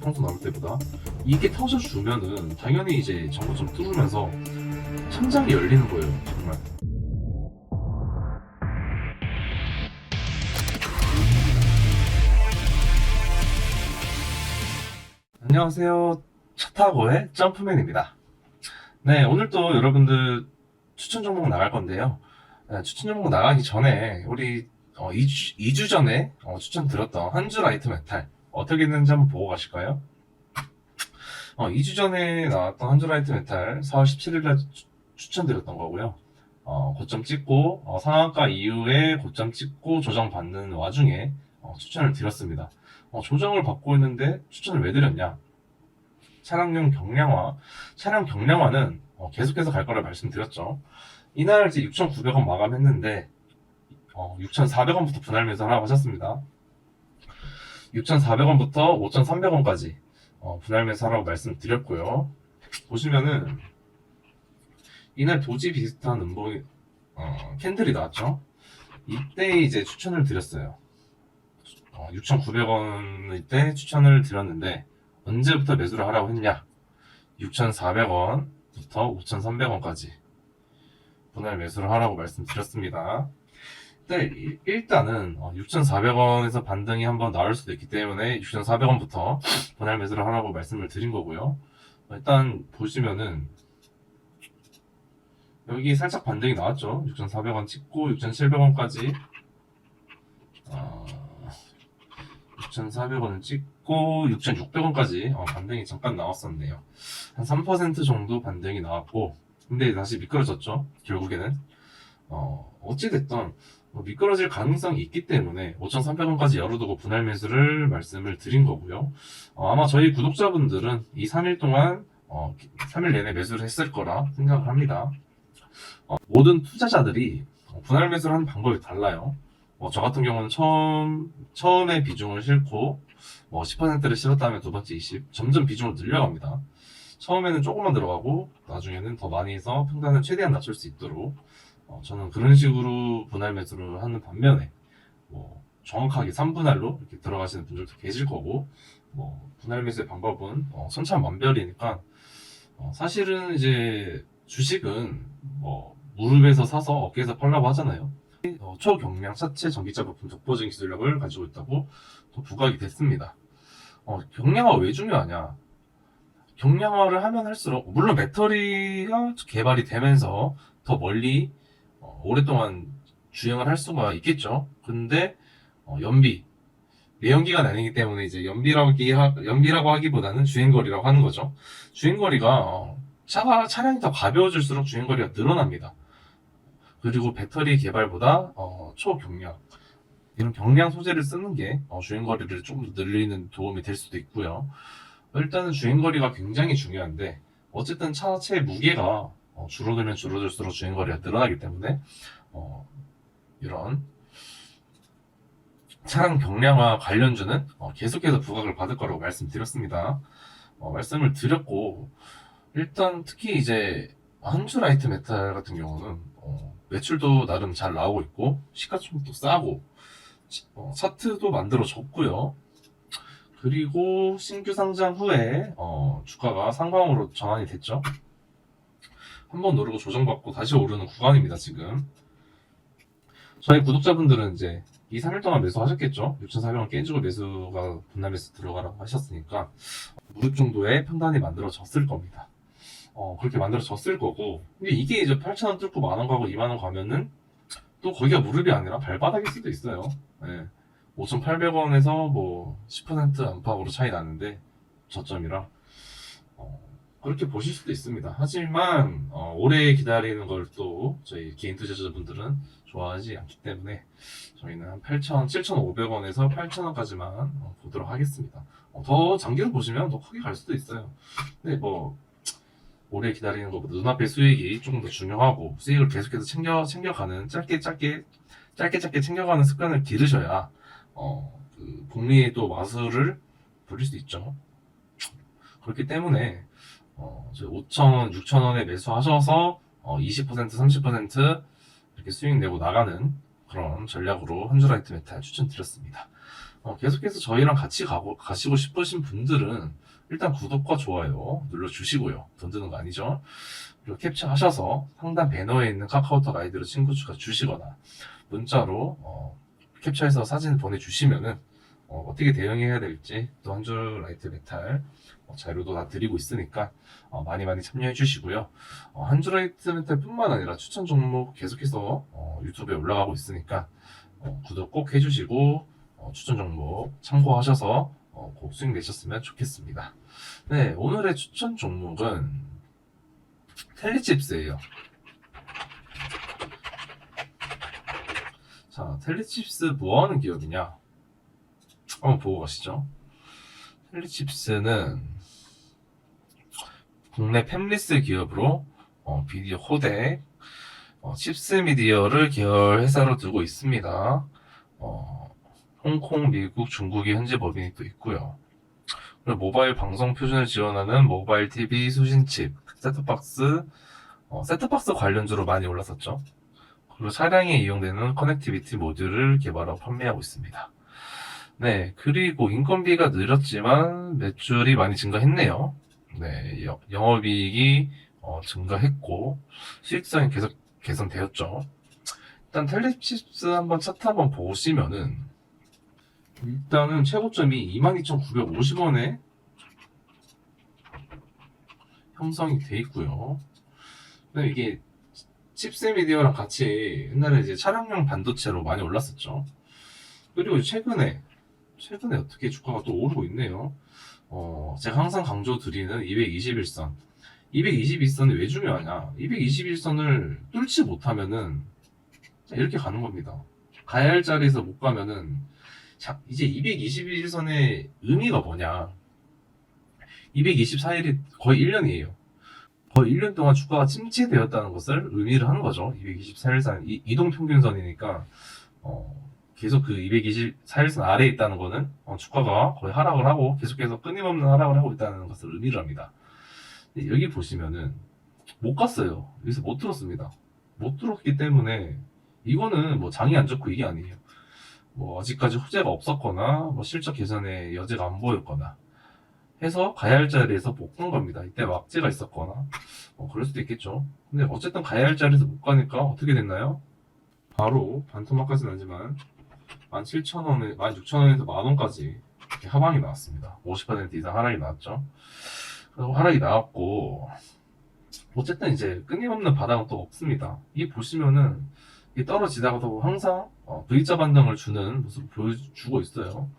평소 나올 때보다 이게 터져주면은 당연히 이제 정보점 뚫으면서 천장이 열리는 거예요. 정말. 안녕하세요. 차타고의 점프맨입니다. 네, 오늘 또 여러분들 추천 종목 나갈 건데요. 추천 종목 나가기 전에 우리 2주 전에 추천드렸던 한줄 라이트 메탈 어떻게 됐는지 한번 보고 가실까요? 2주 전에 나왔던 한줄 라이트 메탈 4월 17일에 추천드렸던 거고요. 고점 찍고 상한가 이후에 고점 찍고 조정받는 와중에 추천을 드렸습니다. 조정을 받고 있는데 추천을 왜 드렸냐? 차량용 경량화, 차량 경량화는 계속해서 갈 거라 말씀드렸죠. 이날 이제 6,900원 마감했는데 6,400원부터 분할 매수하라고 하셨습니다. 6,400원부터 5,300원까지 분할 매수하라고 말씀드렸고요. 보시면은 이날 도지 비슷한 음봉이 캔들이 나왔죠. 이때 이제 추천을 드렸어요. 6,900원일 때 추천을 드렸는데 언제부터 매수를 하라고 했냐? 6,400원부터 5,300원까지 분할 매수를 하라고 말씀드렸습니다. 일단은 6,400원에서 반등이 한번 나올 수도 있기 때문에 6,400원부터 분할 매수를 하라고 말씀을 드린 거고요. 일단 보시면은 여기 살짝 반등이 나왔죠. 6,400원 찍고 6,700원까지 6,400원을 찍고 6,600원까지 반등이 잠깐 나왔었네요. 한 3% 정도 반등이 나왔고 근데 다시 미끄러졌죠. 결국에는 어찌됐든 미끄러질 가능성이 있기 때문에 5,300원까지 열어두고 분할 매수를 말씀을 드린 거고요. 아마 저희 구독자분들은 이 3일 동안 3일 내내 매수를 했을 거라 생각을 합니다. 모든 투자자들이 분할 매수를 하는 방법이 달라요. 저 같은 경우는 처음에 비중을 실고 10%를 실었다면 두 번째 20, 점점 비중을 늘려갑니다. 처음에는 조금만 들어가고 나중에는 더 많이 해서 평단을 최대한 낮출 수 있도록 저는 그런 식으로 분할 매수를 하는 반면에 정확하게 3분할로 이렇게 들어가시는 분들도 계실 거고 분할 매수의 방법은 천차만별이니까 사실은 이제 주식은 무릎에서 사서 어깨에서 팔라고 하잖아요. 초경량 차체 전기차 부품 독보적인 기술력을 가지고 있다고 또 부각이 됐습니다. 경량화 왜 중요하냐? 경량화를 하면 할수록 물론 배터리가 개발이 되면서 더 멀리 오랫동안 주행을 할 수가 있겠죠. 근데 연비 내연기관 아니기 때문에 이제 연비라고 하기보다는 주행거리라고 하는 거죠. 주행거리가 차량이 더 가벼워질수록 주행거리가 늘어납니다. 그리고 배터리 개발보다 초경량 이런 경량 소재를 쓰는 게 주행거리를 조금 더 늘리는 도움이 될 수도 있고요. 일단은 주행거리가 굉장히 중요한데 어쨌든 차체의 무게가 줄어들면 줄어들수록 주행거리가 늘어나기 때문에 이런 차량 경량화 관련주는 계속해서 부각을 받을 거라고 말씀드렸습니다. 말씀을 드렸고 일단 특히 이제 한줄 라이트 메탈 같은 경우는 매출도 나름 잘 나오고 있고 시가총액도 싸고 차트도 만들어졌고요. 그리고 신규 상장 후에 주가가 상방으로 전환이 됐죠. 한번 누르고 조정받고 다시 오르는 구간입니다. 지금 저희 구독자분들은 이제 2, 3일 동안 매수하셨겠죠. 6,400원 깨지고 매수가 분할 매수 들어가라고 하셨으니까 무릎 정도의 평단이 만들어졌을 겁니다. 그렇게 만들어졌을 거고 근데 이게 이제 8,000원 뚫고 만원 가고 2만원 가면은 또 거기가 무릎이 아니라 발바닥일 수도 있어요. 네. 5,800원에서 10% 안팎으로 차이 나는데 저점이라 그렇게 보실 수도 있습니다. 하지만 오래 기다리는 걸 또 저희 개인 투자자분들은 좋아하지 않기 때문에 저희는 한 7,500원에서 8,000원까지만 보도록 하겠습니다. 더 장기로 보시면 더 크게 갈 수도 있어요. 근데 오래 기다리는 것보다 눈앞의 수익이 조금 더 중요하고 수익을 계속해서 챙겨가는 짧게 챙겨가는 습관을 기르셔야 그 복리의 또 마술을 부릴 수 있죠. 그렇기 때문에 5,000원, 6,000원에 매수하셔서 20%, 30% 이렇게 수익 내고 나가는 그런 전략으로 한줄 라이트 메탈 추천드렸습니다. 계속해서 저희랑 같이 가시고 싶으신 분들은 일단 구독과 좋아요 눌러주시고요. 돈 드는 거 아니죠? 그리고 캡처하셔서 상단 배너에 있는 카카오톡 아이디로 친구 추가 주시거나 문자로 캡처해서 사진 보내주시면은 어떻게 대응해야 될지 또 한 줄 라이트 메탈 자료도 다 드리고 있으니까 많이 많이 참여해 주시고요. 한 줄 라이트 메탈 뿐만 아니라 추천 종목 계속해서 유튜브에 올라가고 있으니까 구독 꼭 해주시고 추천 종목 참고하셔서 꼭 수익 내셨으면 좋겠습니다. 네, 오늘의 추천 종목은 텔리칩스예요. 자, 텔리칩스 뭐하는 기업이냐? 한번 보고 가시죠. 텔리칩스는 국내 팹리스 기업으로 비디오 코덱, 칩스 미디어를 계열 회사로 두고 있습니다. 홍콩, 미국, 중국이 현재 법인이 또 있고요. 그리고 모바일 방송 표준을 지원하는 모바일 TV 수신칩, 셋톱박스, 셋톱박스 관련주로 많이 올랐었죠. 그리고 차량에 이용되는 커넥티비티 모듈을 개발하고 판매하고 있습니다. 네, 그리고 인건비가 늘었지만 매출이 많이 증가했네요. 네, 영업이익이 증가했고 수익성이 계속 개선되었죠. 일단 텔리칩스 한번 차트 한번 보시면은 일단은 최고점이 22,950원에 형성이 돼 있고요. 근데 이게 칩스 미디어랑 같이 옛날에 이제 차량용 반도체로 많이 올랐었죠. 그리고 최근에 어떻게 주가가 또 오르고 있네요. 제가 항상 강조드리는 221선. 221선이 왜 중요하냐? 221선을 뚫지 못하면은 이렇게 가는 겁니다. 가야 할 자리에서 못 가면은 이제 221선의 의미가 뭐냐? 224일이 거의 1년이에요. 거의 1년 동안 주가가 침체되었다는 것을 의미를 하는 거죠. 224일선 이동평균선이니까 계속 그 224일선 아래에 있다는 거는 주가가 거의 하락을 하고 계속해서 끊임없는 하락을 하고 있다는 것을 의미를 합니다. 여기 보시면은 못 갔어요. 여기서 못 들었습니다. 못 들었기 때문에 이거는 뭐 장이 안 좋고 이게 아니에요. 뭐 아직까지 호재가 없었거나 뭐 실적 개선의 여지가 안 보였거나 해서 가야 할 자리에서 못 간 겁니다. 이때 막지가 있었거나 그럴 수도 있겠죠. 근데 어쨌든 가야 할 자리에서 못 가니까 어떻게 됐나요? 바로 반토막까지는 아니지만 17,000원에 16,000원에서 만원까지 하방이 나왔습니다. 50% 이상 하락이 나왔죠. 그리고 하락이 나왔고 어쨌든 이제 끊임없는 바닥은 또 없습니다. 이 보시면은 이 떨어지다가도 항상 V자 반등을 주는 모습을 보여주고 있어요.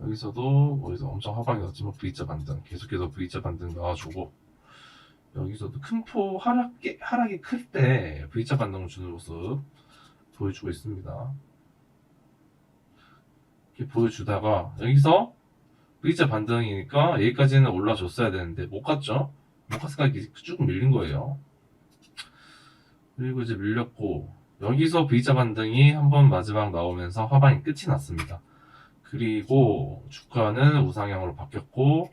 여기서도 엄청 하방이 났지만 V자 반등, 계속해서 V자 반등 나와주고 여기서도 큰 포 하락이 클 때 V자 반등을 주는 모습 보여주고 있습니다. 이렇게 보여주다가 여기서 V자 반등이니까 여기까지는 올라줬어야 되는데 못 갔죠? 못 갔으니까 이렇게 쭉 밀린 거예요. 그리고 이제 밀렸고 여기서 V자 반등이 한번 마지막 나오면서 하방이 끝이 났습니다. 그리고 주가는 우상향으로 바뀌었고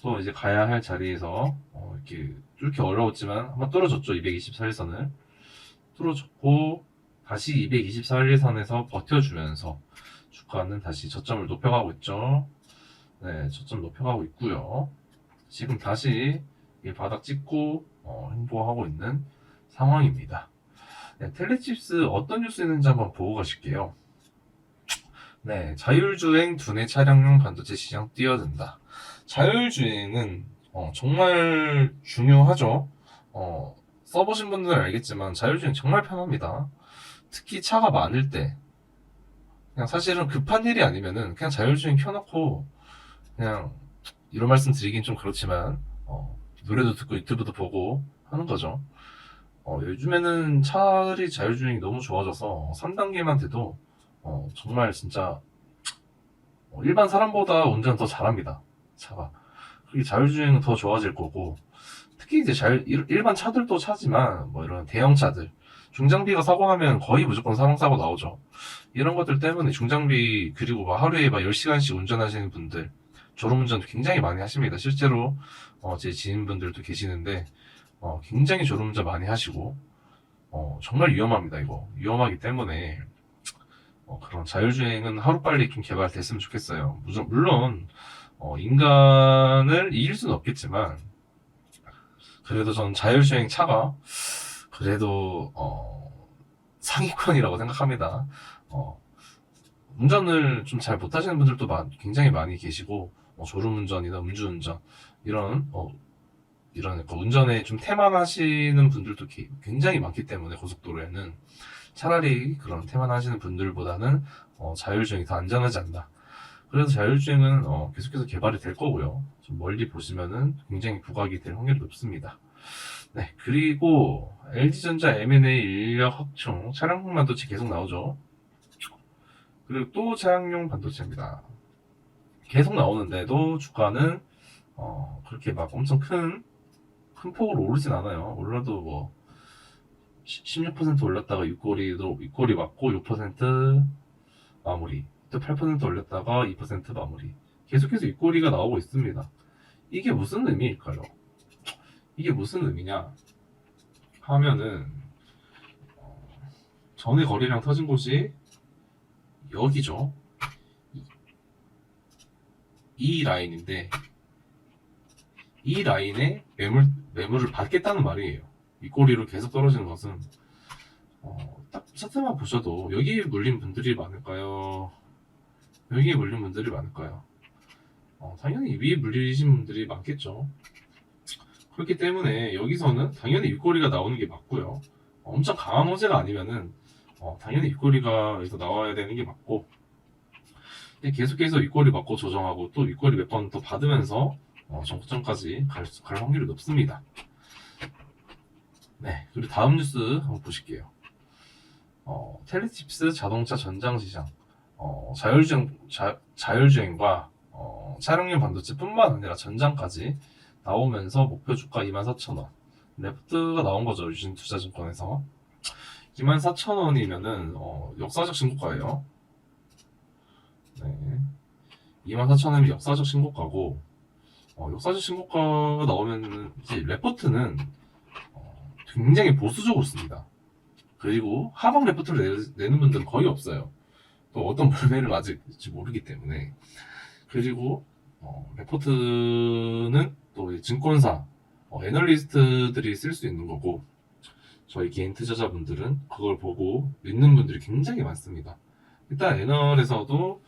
또 이제 가야 할 자리에서 이렇게 뚫기 어려웠지만 한번 뚫어줬죠. 224일선을 뚫어줬고 다시 224일선에서 버텨주면서 주가는 다시 저점을 높여가고 있죠. 네, 저점 높여가고 있고요. 지금 다시 바닥 찍고 행보하고 있는 상황입니다. 네, 텔리칩스 어떤 뉴스 있는지 한번 보고 가실게요. 네, 자율주행 두뇌 차량용 반도체 시장 뛰어든다. 자율주행은 정말 중요하죠. 써보신 분들은 알겠지만 자율주행 정말 편합니다. 특히 차가 많을 때 그냥 사실은 급한 일이 아니면은 그냥 자율주행 켜놓고 그냥 이런 말씀 드리긴 좀 그렇지만 노래도 듣고 유튜브도 보고 하는 거죠. 요즘에는 차들이 자율주행이 너무 좋아져서 3단계만 돼도 정말 진짜 일반 사람보다 운전 더 잘합니다. 차가. 그게 자율주행은 더 좋아질 거고 특히 이제 일반 차들도 차지만 뭐 이런 대형 차들 중장비가 사고 나면 거의 무조건 사망사고 나오죠. 이런 것들 때문에 중장비 그리고 막 하루에 막 10시간씩 운전하시는 분들 졸음운전 굉장히 많이 하십니다. 실제로 제 지인분들도 계시는데 굉장히 졸음운전 많이 하시고 정말 위험합니다. 이거 위험하기 때문에 그런 자율주행은 하루빨리 좀 개발됐으면 좋겠어요. 물론 인간을 이길 수는 없겠지만 그래도 저는 자율주행 차가 그래도 상위권이라고 생각합니다. 운전을 좀 잘 못하시는 분들도 굉장히 많이 계시고 졸음운전이나 음주운전 이런 약간 운전에 좀 태만하시는 분들도 굉장히 많기 때문에 고속도로에는 차라리 그런 태만하시는 분들보다는 자율주행이 더 안전하지 않나. 그래서 자율주행은 계속해서 개발이 될 거고요. 좀 멀리 보시면은 굉장히 부각이 될 확률이 높습니다. 네, 그리고 LG전자 M&A 인력 확충, 차량용 반도체 계속 나오죠. 그리고 또 차량용 반도체입니다. 계속 나오는데도 주가는 그렇게 막 엄청 큰 폭으로 오르진 않아요. 올라도 뭐 16% 올렸다가 6꼬리 맞고 6% 마무리. 또 8% 올렸다가 2% 마무리. 계속해서 6꼬리가 나오고 있습니다. 이게 무슨 의미일까요? 이게 무슨 의미냐 하면은 전에 거래량 터진 곳이 여기죠. 이 라인인데 이 라인에 매물을 받겠다는 말이에요. 이 꼬리로 계속 떨어지는 것은 딱 차트만 보셔도 여기에 물린 분들이 많을까요? 여기에 물린 분들이 많을까요? 당연히 위에 물리신 분들이 많겠죠. 그렇기 때문에 여기서는 당연히 윗꼬리가 나오는 게 맞고요. 엄청 강한 호재가 아니면은 당연히 윗꼬리가 여기서 나와야 되는 게 맞고, 근데 계속해서 윗꼬리 맞고 조정하고 또 윗꼬리 몇 번 더 받으면서 정고점까지 갈 확률이 높습니다. 네, 그리고 다음 뉴스 한번 보실게요. 텔레칩스 자동차 전장 시장, 자율주행과 차량용 반도체뿐만 아니라 전장까지 나오면서 목표 주가 24,000원. 레프트가 나온 거죠, 유진투자증권에서. 24,000원이면은 역사적 신고가예요. 네, 24,000원이면 역사적 신고가고, 역사적 신고가가 나오면 이제 레포트는 굉장히 보수적으로 씁니다. 그리고 하방 레포트를 내는 분들은 거의 없어요. 또 어떤 물매를 맞을지 모르기 때문에. 그리고 레포트는 또 증권사 애널리스트들이 쓸 수 있는 거고, 저희 개인 투자자분들은 그걸 보고 믿는 분들이 굉장히 많습니다. 일단 애널에서도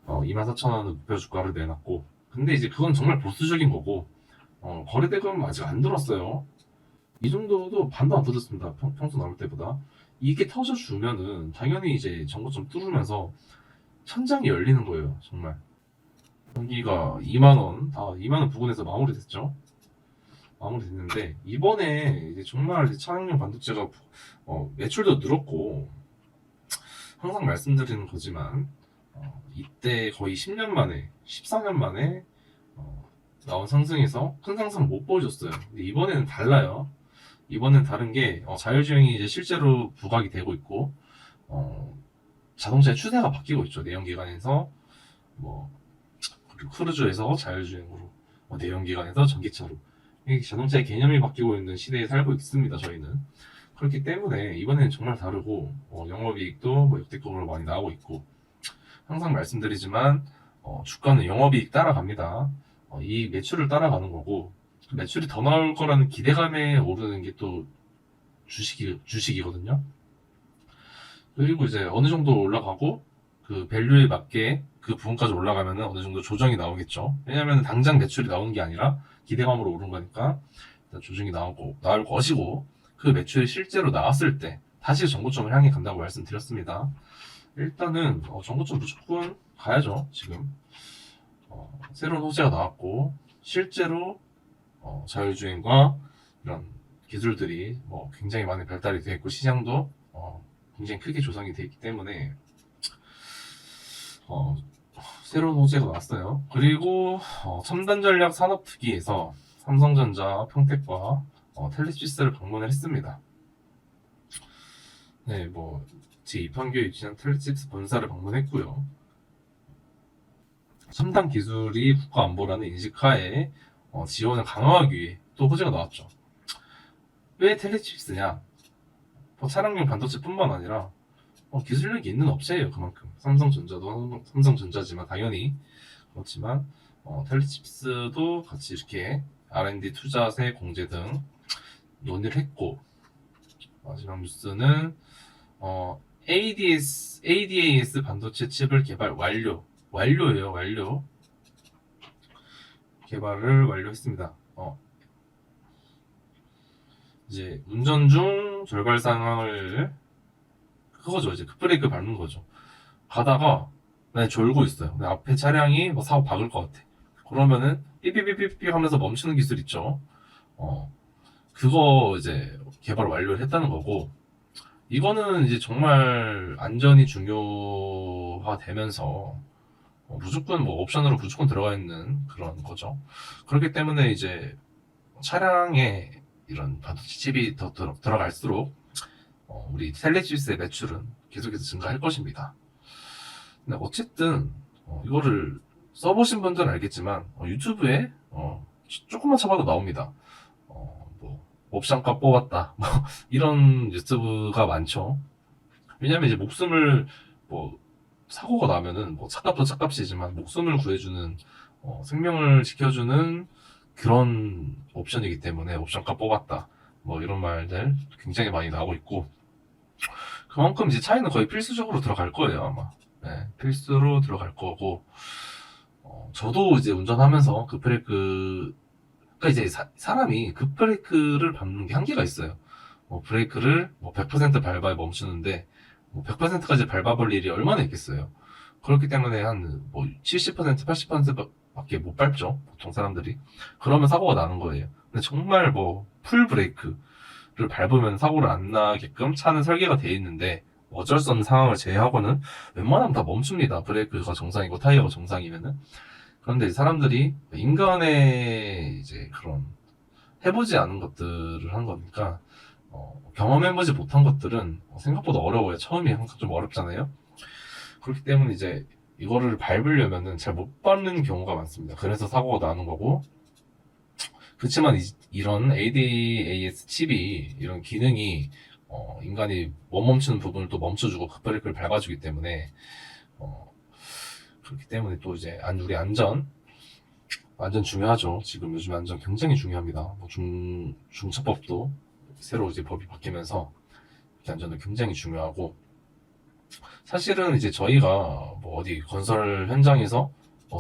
24,000원을 목표 주가를 내놨고, 근데 이제 그건 정말 보수적인 거고, 거래대금은 아직 안 들었어요. 이 정도도 반도 안 터졌습니다. 평소 나올 때보다. 이게 터져주면은 당연히 이제 정고점 뚫으면서 천장이 열리는 거예요. 정말. 여기가 2만원, 2만원 부근에서 마무리됐죠. 마무리됐는데, 이번에 이제 정말 차량용 반도체가 매출도 늘었고, 항상 말씀드리는 거지만, 이때 거의 10년 만에, 14년 만에 나온 상승에서 큰 상승을 못 보여줬어요. 근데 이번에는 달라요. 이번엔 다른 게 자율주행이 이제 실제로 부각이 되고 있고, 자동차의 추세가 바뀌고 있죠. 내연기관에서 그리고 크루즈에서 자율주행으로, 내연기관에서 전기차로. 자동차의 개념이 바뀌고 있는 시대에 살고 있습니다. 저희는. 그렇기 때문에 이번에는 정말 다르고, 영업이익도 역대급으로 많이 나오고 있고, 항상 말씀드리지만 주가는 영업이익 따라갑니다. 이 매출을 따라가는 거고, 매출이 더 나올 거라는 기대감에 오르는 게 또 주식이거든요. 그리고 이제 어느 정도 올라가고 그 밸류에 맞게 그 부분까지 올라가면 어느 정도 조정이 나오겠죠. 왜냐하면 당장 매출이 나오는 게 아니라 기대감으로 오른 거니까 일단 조정이 나올 것이고, 그 매출이 실제로 나왔을 때 다시 정고점을 향해 간다고 말씀드렸습니다. 일단은 정고점 무조건 가야죠. 지금 새로운 호재가 나왔고, 실제로 자율주행과 이런 기술들이 굉장히 많이 발달이 되어 있고, 시장도 굉장히 크게 조성이 되어 있기 때문에 새로운 호재가 나왔어요. 그리고 첨단 전략 산업특위에서 삼성전자, 평택과 텔레시스를 방문을 했습니다. 네, 제2판교에 위치한 텔레시스 본사를 방문했고요. 첨단 기술이 국가안보라는 인식하에 지원을 강화하기 위해 또 호재가 나왔죠. 왜 텔레칩스냐? 차량용 반도체뿐만 아니라 기술력이 있는 업체예요. 그만큼 삼성전자도 삼성전자지만 당연히 그렇지만 텔리칩스도 같이 이렇게 R&D 투자세 공제 등 논의를 했고, 마지막 뉴스는 ADAS 반도체 칩을 개발 완료예요. 완료. 개발을 완료했습니다. 이제 운전 중 절발 상황을 그거죠. 이제 급브레이크 밟는 거죠. 가다가 내 졸고 있어요. 내 앞에 차량이 뭐 사고 박을 것 같아. 그러면은 삐삐삐삐삐 하면서 멈추는 기술 있죠. 그거 이제 개발 완료를 했다는 거고, 이거는 이제 정말 안전이 중요화되면서 무조건 뭐 옵션으로 무조건 들어가 있는 그런 거죠. 그렇기 때문에 이제 차량에 이런 반도체 칩이 더 들어갈수록 우리 텔레칩스의 매출은 계속해서 증가할 것입니다. 근데 어쨌든 이거를 써보신 분들은 알겠지만 유튜브에 조금만 쳐봐도 나옵니다. 뭐 옵션값 뽑았다 뭐 이런 유튜브가 많죠. 왜냐면 이제 목숨을 뭐 사고가 나면은 뭐 차값도 차값이지만 목숨을 구해주는 생명을 지켜주는 그런 옵션이기 때문에 옵션값 뽑았다 뭐 이런 말들 굉장히 많이 나오고 있고, 그만큼 이제 차이는 거의 필수적으로 들어갈 거예요 아마. 네, 필수로 들어갈 거고, 저도 이제 운전하면서 급브레이크, 그러니까 이제 사람이 급브레이크를 밟는 게 한계가 있어요. 브레이크를 100% 밟아야 멈추는데 100%까지 밟아볼 일이 얼마나 있겠어요. 그렇기 때문에 한 70%, 80%밖에 못 밟죠, 보통 사람들이. 그러면 사고가 나는 거예요. 근데 정말 풀 브레이크를 밟으면 사고를 안 나게끔 차는 설계가 돼 있는데, 어쩔 수 없는 상황을 제외하고는 웬만하면 다 멈춥니다. 브레이크가 정상이고 타이어가 정상이면은. 그런데 사람들이 인간의 이제 그런 해보지 않은 것들을 한 거니까, 경험해보지 못한 것들은 생각보다 어려워요. 처음이 항상 좀 어렵잖아요. 그렇기 때문에 이제 이거를 밟으려면은 잘 못 밟는 경우가 많습니다. 그래서 사고가 나는 거고, 그렇지만 이런 ADAS 칩이 이런 기능이 인간이 못 멈추는 부분을 또 멈춰주고 급브레이크를 밟아주기 때문에 그렇기 때문에 또 이제 우리 안전 중요하죠. 지금 요즘 안전 굉장히 중요합니다. 중차법도 새로 이제 법이 바뀌면서 안전은 굉장히 중요하고, 사실은 이제 저희가 어디 건설 현장에서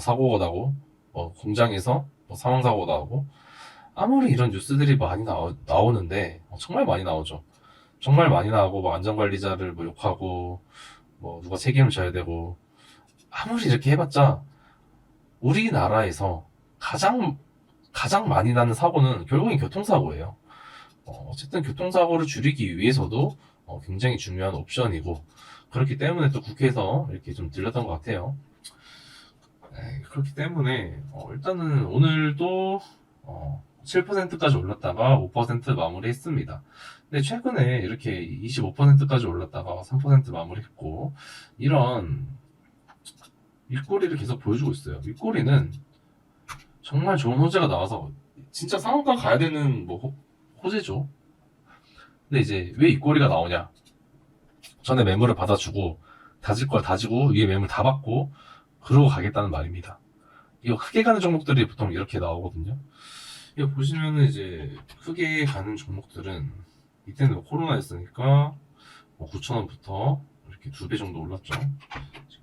사고가 나고 공장에서 사망 사고가 나고, 아무리 이런 뉴스들이 많이 나오는데 정말 많이 나오죠. 정말 많이 나오고 안전관리자를 욕하고 누가 책임을 져야 되고, 아무리 이렇게 해봤자 우리나라에서 가장 많이 나는 사고는 결국엔 교통사고예요. 어쨌든 교통사고를 줄이기 위해서도 굉장히 중요한 옵션이고, 그렇기 때문에 또 국회에서 이렇게 좀 들렸던 것 같아요. 네, 그렇기 때문에 일단은 오늘도 7%까지 올랐다가 5% 마무리했습니다. 근데 최근에 이렇게 25%까지 올랐다가 3% 마무리했고, 이런 윗꼬리를 계속 보여주고 있어요. 윗꼬리는 정말 좋은 호재가 나와서 진짜 상한가 가야 되는 호재죠. 근데 이제 왜 윗꼬리가 나오냐? 전에 매물을 받아주고 다질 걸 다지고 위에 매물 다 받고 그러고 가겠다는 말입니다. 이거 크게 가는 종목들이 보통 이렇게 나오거든요. 이거 보시면은 이제 크게 가는 종목들은 이때는 코로나였으니까 9,000원부터 이렇게 2배 정도 올랐죠.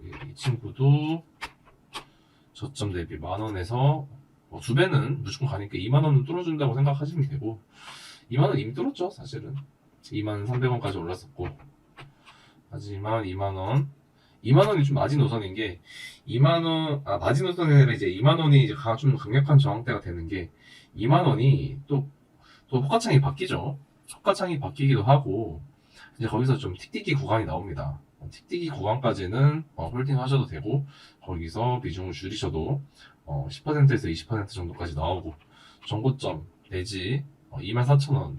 이 친구도 저점 대비 10,000원에서 2배는 무조건 가니까 20,000원은 뚫어준다고 생각하시면 되고, 20,000원 이미 뚫었죠 사실은. 23,300원까지 올랐었고, 하지만 2만원이 좀 마지노선인 게, 마지노선이 아니라 이제 2만원이 이제 좀 강력한 저항대가 되는 게, 2만원이 또 호가창이 바뀌죠. 호가창이 바뀌기도 하고, 이제 거기서 좀 틱틱이 구간이 나옵니다. 틱틱이 구간까지는 홀딩 하셔도 되고, 거기서 비중을 줄이셔도 10%에서 20% 정도까지 나오고, 정고점 내지 24,000원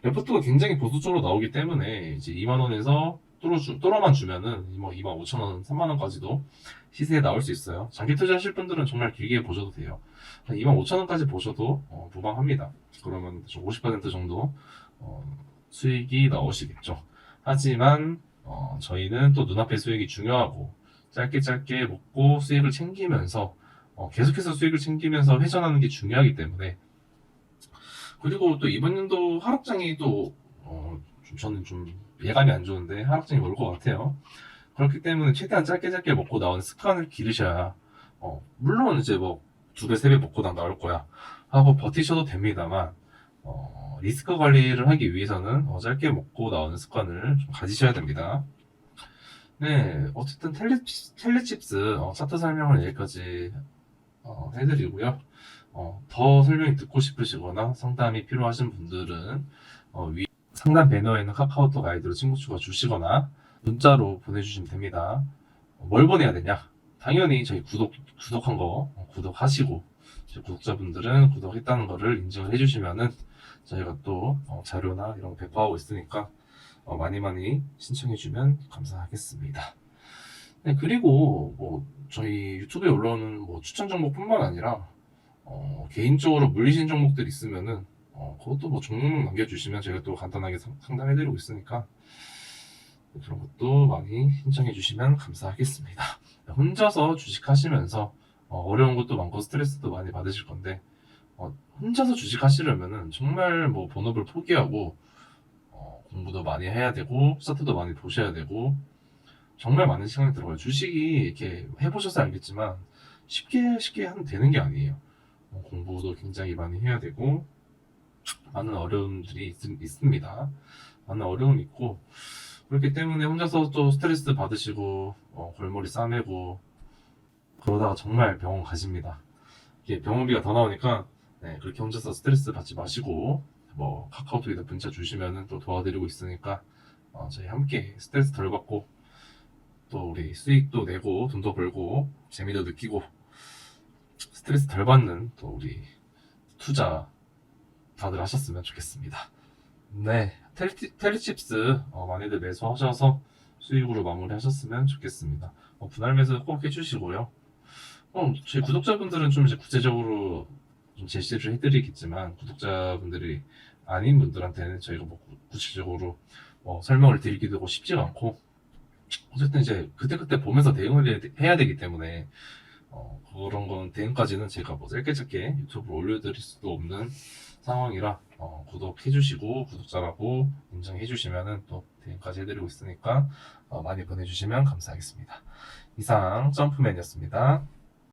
레포트가 굉장히 보수적으로 나오기 때문에 이제 2만원에서 뚫어만 주면은 25,000원, 3만원까지도 시세에 나올 수 있어요. 장기 투자하실 분들은 정말 길게 보셔도 돼요. 25,000원까지 보셔도 무방합니다. 그러면 50% 정도 수익이 나오시겠죠. 하지만 저희는 또 눈앞의 수익이 중요하고 짧게 먹고 수익을 챙기면서 계속해서 수익을 챙기면서 회전하는 게 중요하기 때문에, 그리고 또 이번 연도 하락장이 또 저는 좀 예감이 안 좋은데 하락장이 올 것 같아요. 그렇기 때문에 최대한 짧게 먹고 나오는 습관을 기르셔야 물론 이제 뭐 2배, 3배 먹고 나올 거야 하고 버티셔도 됩니다만, 리스크 관리를 하기 위해서는 짧게 먹고 나오는 습관을 좀 가지셔야 됩니다. 네, 어쨌든 텔레칩스 차트 설명을 여기까지 해드리고요. 더 설명이 듣고 싶으시거나 상담이 필요하신 분들은 위 상담 배너에 있는 카카오톡 아이디로 친구 추가 주시거나 문자로 보내주시면 됩니다. 뭘 보내야 되냐? 당연히 저희 구독한 거 구독하시고, 저희 구독자분들은 구독했다는 거를 인증을 해주시면은 저희가 또 자료나 이런 거 배포하고 있으니까 많이 신청해주면 감사하겠습니다. 네, 그리고 뭐 저희 유튜브에 올라오는 뭐 추천 정보뿐만 아니라 개인적으로 물리신 종목들 있으면은 그것도 뭐 종목 남겨주시면 제가 또 간단하게 상담해드리고 있으니까 그런 것도 많이 신청해주시면 감사하겠습니다. 혼자서 주식하시면서 어려운 것도 많고 스트레스도 많이 받으실 건데, 혼자서 주식하시려면은 정말 뭐 본업을 포기하고 공부도 많이 해야 되고 차트도 많이 보셔야 되고 정말 많은 시간이 들어가요. 주식이 이렇게 해보셔서 알겠지만 쉽게 하면 되는 게 아니에요. 공부도 굉장히 많이 해야 되고 많은 어려움들이 있습니다. 많은 어려움이 있고, 그렇기 때문에 혼자서 또 스트레스 받으시고 골머리 싸매고 그러다가 정말 병원 가십니다. 이게 병원비가 더 나오니까 그렇게 혼자서 스트레스 받지 마시고 뭐 카카오톡에다 문자 주시면은 또 도와드리고 있으니까 저희 함께 스트레스 덜 받고 또 우리 수익도 내고 돈도 벌고 재미도 느끼고 스트레스 덜 받는 또 우리 투자 다들 하셨으면 좋겠습니다. 네, 텔리칩스 많이들 매수하셔서 수익으로 마무리하셨으면 좋겠습니다. 분할 매수 꼭 해주시고요. 저희 구독자분들은 좀 이제 구체적으로 좀 제시를 해드리겠지만, 구독자분들이 아닌 분들한테는 저희가 뭐 구체적으로 설명을 드리기도 쉽지가 않고, 어쨌든 이제 그때 보면서 대응을 해야 되기 때문에 그런 건 대응까지는 제가 뭐 짧게 유튜브로 올려드릴 수도 없는 상황이라 구독해주시고 구독자라고 인정해주시면은 또 대응까지 해드리고 있으니까 많이 보내주시면 감사하겠습니다. 이상 점프맨이었습니다.